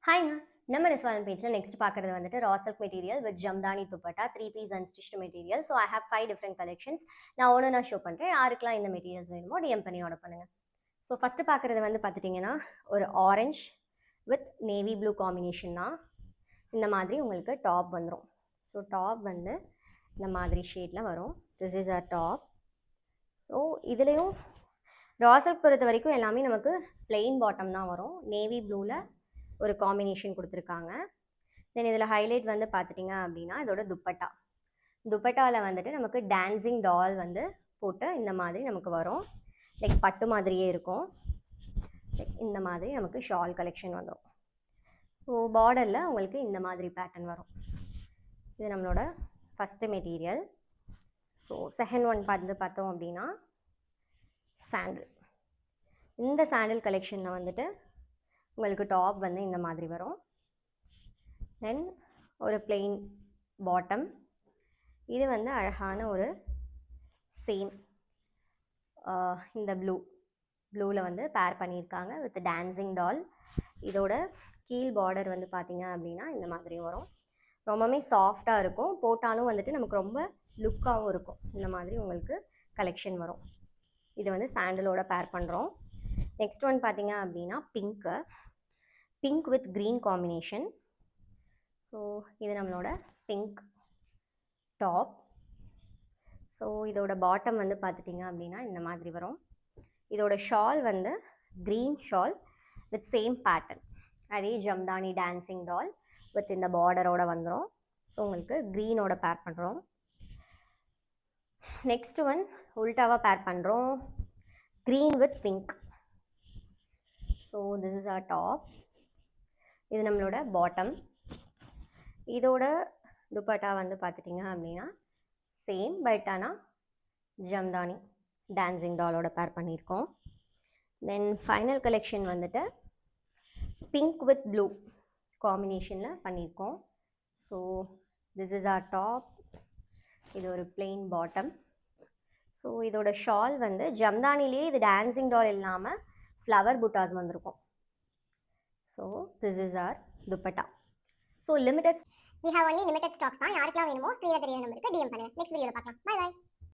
ஹாய்ங்க. நம்ம ரெஸ்வாலன் பேஜில் நெக்ஸ்ட் பார்க்குறது வந்துட்டு raw silk material with jamdani dupatta 3 piece unstitched material. So I have 5 different collections. நான் ஒன்று ஷோ பண்ணுறேன். யாருக்கெல்லாம் இந்த மெட்டீரியல்ஸ் வேணுமோ டிஎம் பண்ணி ஆர்டர் பண்ணுங்கள். ஸோ ஃபஸ்ட்டு பார்க்குறது வந்து பார்த்துட்டிங்கன்னா ஒரு orange with navy blue combination தான். இந்த மாதிரி உங்களுக்கு டாப் வந்துடும். ஸோ டாப் வந்து இந்த மாதிரி ஷேடில் வரும். This is a top. So இதுலேயும் ரா சில்க் பொறுத்த வரைக்கும் எல்லாமே நமக்கு பிளெயின் பாட்டம் தான் வரும். நேவி ப்ளூவில் ஒரு காம்பினேஷன் கொடுத்துருக்காங்க. தென் இதில் ஹைலைட் வந்து பார்த்துட்டிங்க அப்படின்னா இதோட துப்பட்டா. துப்பட்டாவில் வந்துட்டு நமக்கு டான்ஸிங் டால் வந்து போட்டு இந்த மாதிரி நமக்கு வரும். லைக் பட்டு மாதிரியே இருக்கும். லைக் இந்த மாதிரி நமக்கு ஷால் கலெக்ஷன் வந்துடும். ஸோ பார்டரில் உங்களுக்கு இந்த மாதிரி பேட்டர்ன் வரும். இது நம்மளோட first material. So second one பார்த்தோம் அப்படின்னா சாண்டில். இந்த சாண்டில் கலெக்ஷனில் வந்துட்டு உங்களுக்கு டாப் வந்து இந்த மாதிரி வரும். தென் ஒரு பிளெயின் பாட்டம். இது வந்து அழகான ஒரு சேம் இந்த ப்ளூவில் வந்து பேர் பண்ணியிருக்காங்க வித் டான்ஸிங் டால். இதோட கீழ் பார்டர் வந்து பார்த்திங்க அப்படின்னா இந்த மாதிரி வரும். ரொம்பவுமே சாஃப்டாக இருக்கும். போட்டாலும் வந்துட்டு நமக்கு ரொம்ப லுக்காகவும் இருக்கும். இந்த மாதிரி உங்களுக்கு கலெக்ஷன் வரும். இது வந்து சாண்டலோட பேர் பண்ணுறோம். நெக்ஸ்ட் ஒன் பார்த்திங்க அப்படின்னா pink with green combination. So இது நம்மளோட பிங்க் டாப். ஸோ இதோட பாட்டம் வந்து பார்த்துட்டிங்க அப்படின்னா இந்த மாதிரி வரும். இதோட ஷால் வந்து green shawl with same pattern. அதே ஜம்தானி டான்ஸிங் டால் வித் இந்த பார்டரோட வந்துடும். ஸோ உங்களுக்கு க்ரீனோட பேர் பண்ணுறோம். நெக்ஸ்ட் ஒன் உல்டாவாக பேர் பண்ணுறோம். Green with pink. So this is our top. இது நம்மளோட பாட்டம். இதோட துப்பட்டா வந்து பார்த்துட்டிங்க அப்படின்னா சேம், பட் ஆனால் ஜம்தானி டான்ஸிங் டாலோட பேர் பண்ணியிருக்கோம். தென் ஃபைனல் கலெக்ஷன் வந்துட்டு பிங்க் வித் ப்ளூ காம்பினேஷனில் பண்ணியிருக்கோம். So this is our top. இது ஒரு பிளெயின் பாட்டம். ஸோ இதோட ஷால் வந்து ஜம்தானிலேயே இது டான்ஸிங் டால் இல்லாமல் ஃப்ளவர் புட்டாஸ் வந்திருக்கும். So this is our dupatta. So limited, we have only limited stocks தான். யாருக்கெல்லாம் வேணுமோ ஸ்க்ரீனில் தெரியுற நம்பருக்கு டிஎம் பண்ணுங்கள். நெக்ஸ்ட் வீடியோவில் பார்க்கலாம். Bye by.